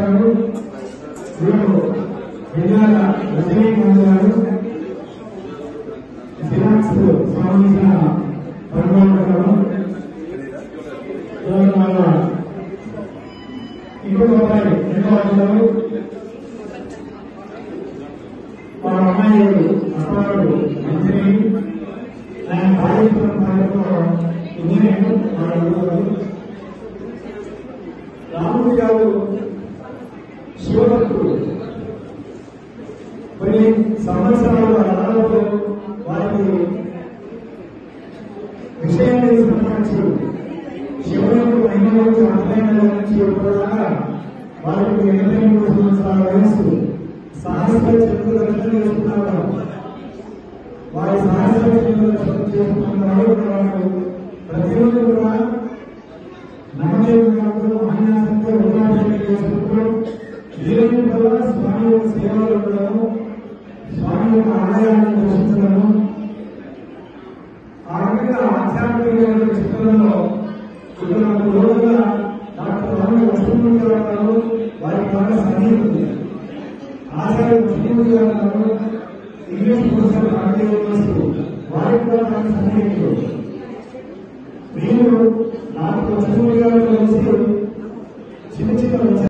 గారు, వీరు విజయాల రజనీకాంత్ గారు, జిరాక్స్ సంబంధించిన పరిమాణాలను ఇంకొక అబ్బాయి నిర్వాహకులు మా అమ్మాయి అబ్బాయి మంత్రి ఆయన కార్యక్రమం ఇంజనీరింగ్ రాముడు గారు శివభక్తుడు. కొన్ని సంవత్సరాల అనంతరం వారికి విషయాన్ని సంబంధించి శివుడు అయినటువంటి అర్థమైన చెప్పగా వారికి 83 సంవత్సరాల వయస్సు సాహస చతుర్దశ చేస్తున్నారు. వారి సాహస చేసుకున్నారు. ప్రతిరోజు కూడా నమ్మకం మహాన్యాసంతో ఉదాహరణ చేసుకుంటూ దీని వల్ల స్వామి యొక్క సేవలు ఉండడము, స్వామి యొక్క ఆలయాన్ని దర్శించడము, ఆ రకంగా ఆధ్యాత్మిక చిత్రంలో ఇక్కడ 3 రోజులుగా డాక్టర్ రామ లక్ష్మణమూర్తి గారు వారి బాగా సన్నిహితులు. ఆచార్య లక్ష్మణమూర్తి గారు ఇంగ్లీష్ ప్రొఫెసర్ భారతీయ వారికి కూడా బాగా సన్నిహితులు. మీరు నాకు వచ్చిన